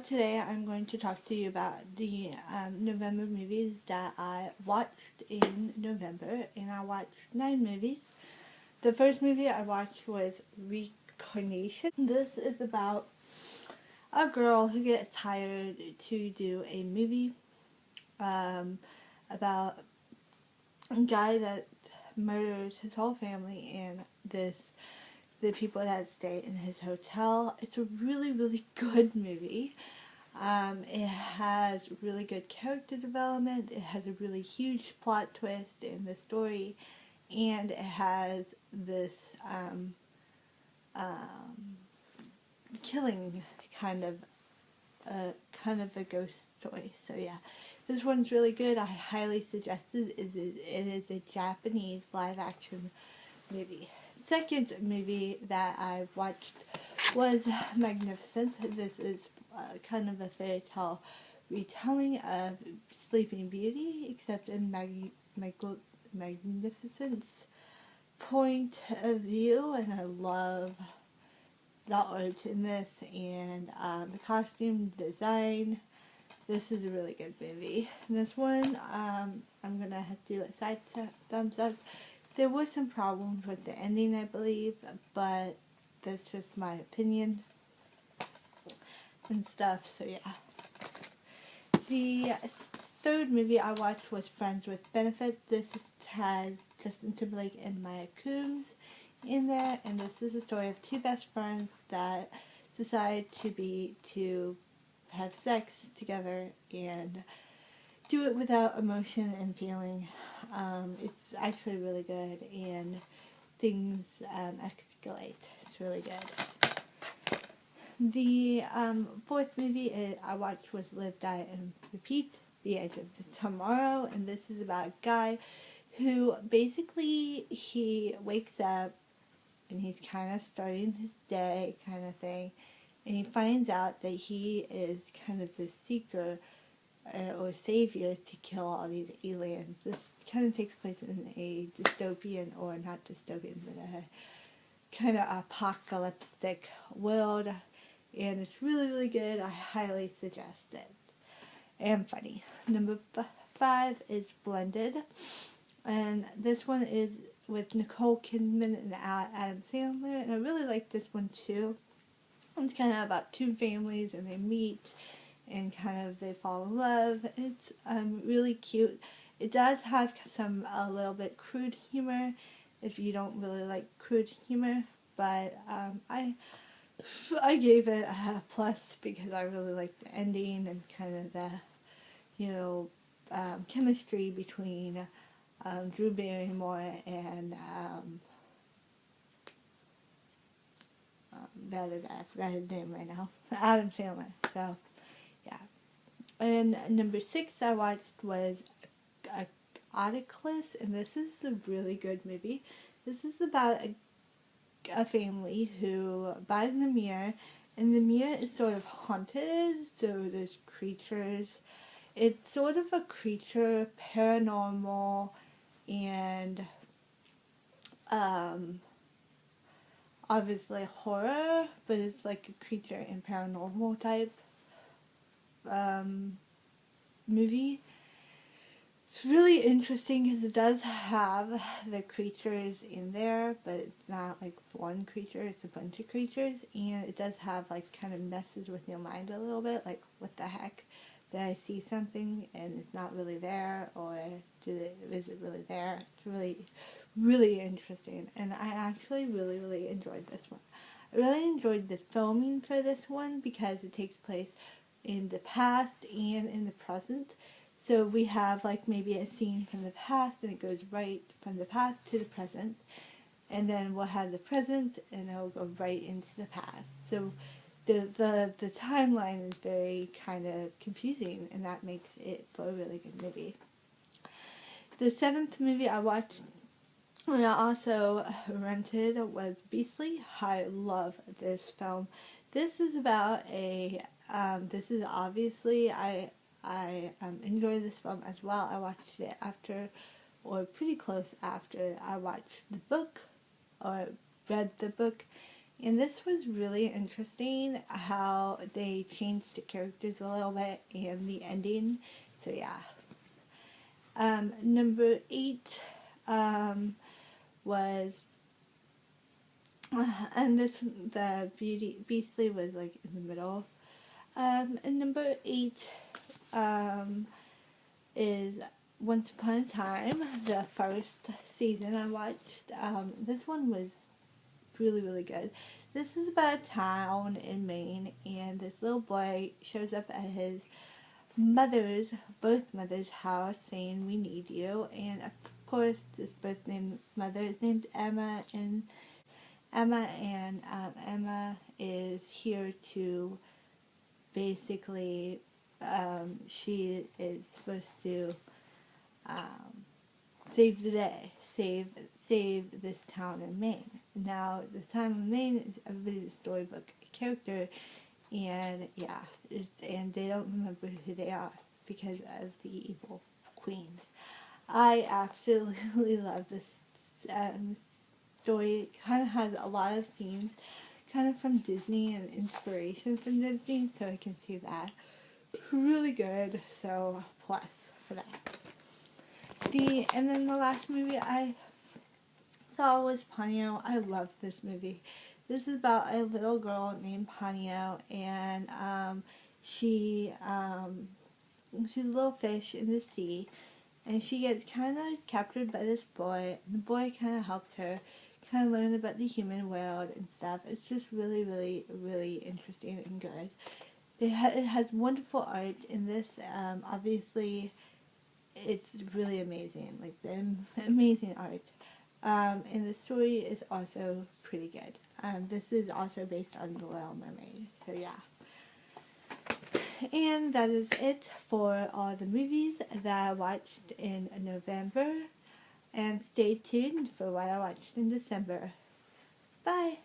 today I'm going to talk to you about the November movies that I watched in November, and I watched 9 movies. The first movie I watched was Recon Nation. This is about a girl who gets hired to do a movie about a guy that murders his whole family and the people that stay in his hotel. It's a really good movie. It has really good character development. It has a really huge plot twist in the story, and it has this um, killing kind of a ghost story. So yeah, this one's really good. I highly suggest it. It is a Japanese live action movie. Second movie that I watched was Magnificent. This is kind of a fairy tale retelling of Sleeping Beauty, except in Magnificent's point of view, and I love the art in this and the costume design. This is a really good movie. This one, I'm gonna have to do a side thumbs up. There were some problems with the ending, I believe, but that's just my opinion and stuff, so yeah. The third movie I watched was Friends with Benefits. This has Justin Timberlake and Maya Coombs in there, and this is the story of two best friends that decide to have sex together and do it without emotion and feeling. It's actually really good, and things escalate. It's really good. The fourth movie I watched was Live, Die, and Repeat, The Edge of Tomorrow, and this is about a guy who basically he wakes up and he's kind of starting his day kind of thing, and he finds out that he is kind of the seeker or savior to kill all these aliens. This kind of takes place in a dystopian, or not dystopian, but a kind of apocalyptic world, and it's really good. I highly suggest it. And funny. Number 5 is Blended, and this one is with Nicole Kidman and Adam Sandler, and I really like this one too. It's kind of about two families, and they meet and kind of they fall in love. It's really cute. It does have a little bit crude humor if you don't really like crude humor, but I gave it a plus because I really liked the ending and kind of the chemistry between Drew Barrymore and the other guy. I forgot his name right now. Adam Sandler. So yeah. And number 6 I watched was Oedipus, and this is a really good movie. This is about a family who buys a mirror, and the mirror is sort of haunted, so there's creatures. It's sort of a creature, paranormal, and obviously horror, but it's like a creature and paranormal type movie. It's really interesting because it does have the creatures in there, but it's not like one creature, it's a bunch of creatures, and it does have like kind of messes with your mind a little bit, like what the heck, did I see something and it's not really there, or is it really there? It's really interesting, and I actually really enjoyed this one. I really enjoyed the filming for this one because it takes place in the past and in the present. So we have like maybe a scene from the past, and it goes right from the past to the present, and then we'll have the present and it'll go right into the past. So the timeline is very kind of confusing, and that makes it for a really good movie. The 7th movie I watched and I also rented was Beastly. I love this film. This is about this is obviously, I enjoy this film as well. I watched it after, or pretty close after, I watched the book, or read the book, And this was really interesting how they changed the characters a little bit and the ending. So yeah. Number 8 was, and the Beastly was like in the middle. And number 8 is Once Upon a Time, the first season I watched. This one was really, really good. This is about a town in Maine, and this little boy shows up at his both mother's house saying, "We need you." And of course, this both named mother is named Emma, and Emma is here to basically, she is supposed to save the day, save this town in Maine. Now, this town in Maine is everybody's storybook character, and yeah, and they don't remember who they are because of the evil queens. I absolutely love this story. It kind of has a lot of scenes kind of from Disney and inspiration from Disney, so I can see that. Really good, so plus for that. And then the last movie I saw was Ponyo. I love this movie. This is about a little girl named Ponyo, and she's a little fish in the sea, and she gets kind of captured by this boy, and the boy kind of helps her kind of learn about the human world and stuff. It's just really, really, really interesting and good. It has wonderful art in this. Obviously, it's really amazing, like the amazing art. And the story is also pretty good. This is also based on The Little Mermaid, so yeah. And that is it for all the movies that I watched in November. And stay tuned for what I watched in December. Bye!